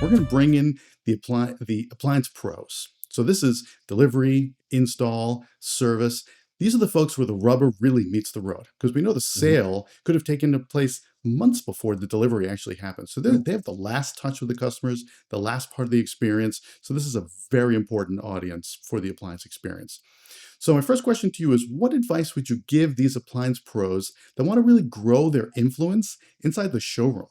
we're going to bring in the appliance pros. So this is delivery, install, service. These are the folks where the rubber really meets the road because we know the Mhm. sale could have taken place months before the delivery actually happens. So they have the last touch with the customers, the last part of the experience. So this is a very important audience for the appliance experience. So my first question to you is, what advice would you give these appliance pros that want to really grow their influence inside the showroom?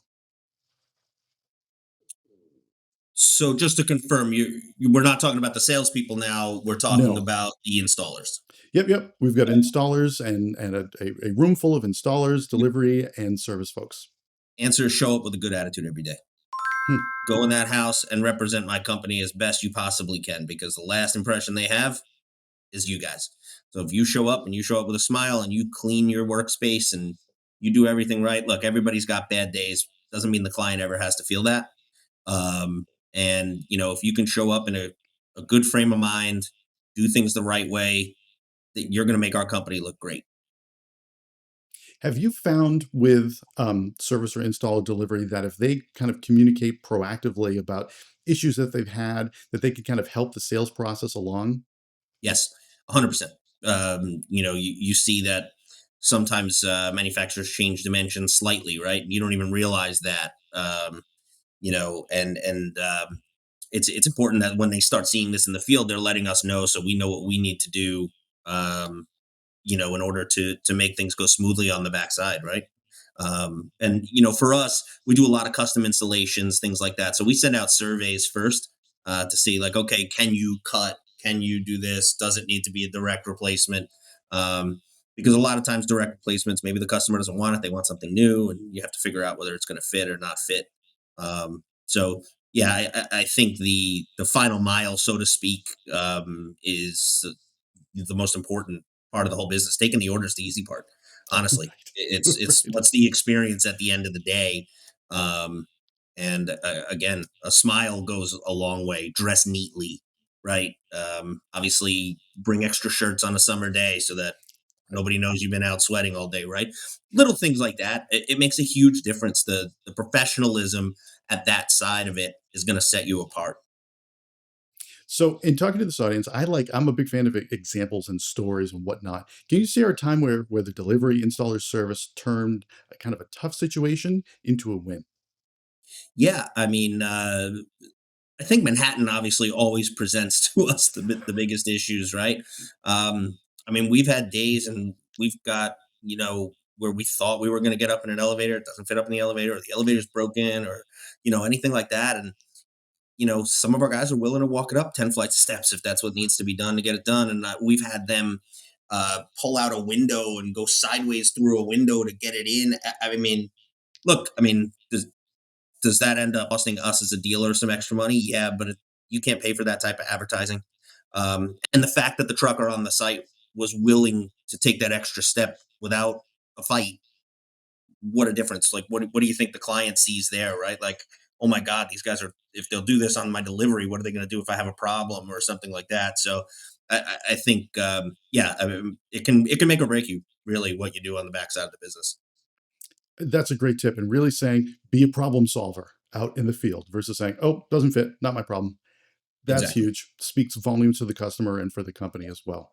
So just to confirm, we're not talking about the salespeople now. We're talking No. about the installers. Yep. We've got Okay. installers and a room full of installers, Yep. delivery, and service folks. Answer is show up with a good attitude every day. Hmm. Go in that house and represent my company as best you possibly can because the last impression they have is you guys. So if you show up and you show up with a smile and you clean your workspace and you do everything right, look, everybody's got bad days. Doesn't mean the client ever has to feel that. And if you can show up in a good frame of mind, do things the right way, that you're going to make our company look great. Have you found with service or install delivery that if they kind of communicate proactively about issues that they've had, that they could kind of help the sales process along? Yes, 100%. You see that sometimes manufacturers change dimensions slightly, right? You don't even realize that. And it's important that when they start seeing this in the field, they're letting us know so we know what we need to do. Um, in order to make things go smoothly on the backside, right? And for us, we do a lot of custom installations, things like that. So we send out surveys first to see, like, okay, can you cut? Can you do this? Does it need to be a direct replacement? Um, because a lot of times direct replacements, maybe the customer doesn't want it; they want something new, and you have to figure out whether it's going to fit or not fit. So yeah, I think the final mile, so to speak, is the most important part of the whole business. Taking the order is the easy part. Honestly, it's Right. what's the experience at the end of the day. Um, and again, a smile goes a long way. Dress neatly, right? Obviously, bring extra shirts on a summer day so that Right. nobody knows you've been out sweating all day, right? Little things like that. It makes a huge difference. The professionalism at that side of it is going to set you apart. So, in talking to this audience, I'm a big fan of examples and stories and whatnot. Can you share a time where the delivery installer service turned a kind of a tough situation into a win? Yeah, I mean, I think Manhattan obviously always presents to us the biggest issues, right? I mean, we've had days and we've got, where we thought we were going to get up in an elevator, it doesn't fit up in the elevator, or the elevator's broken, or, anything like that. And, some of our guys are willing to walk it up 10 flights of steps if that's what needs to be done to get it done. And we've had them pull out a window and go sideways through a window to get it in. I mean, look, I mean, does that end up costing us as a dealer some extra money? Yeah, but you can't pay for that type of advertising. And the fact that the trucker on the site was willing to take that extra step without a fight, what a difference. Like, what do you think the client sees there, right? Like, oh my God, these guys are, if they'll do this on my delivery, what are they going to do if I have a problem or something like that? So I think, yeah, I mean, it can make or break you, really, what you do on the backside of the business. That's a great tip, and really saying, be a problem solver out in the field versus saying, oh, doesn't fit, not my problem. That's Exactly. huge. Speaks volumes to the customer and for the company as well.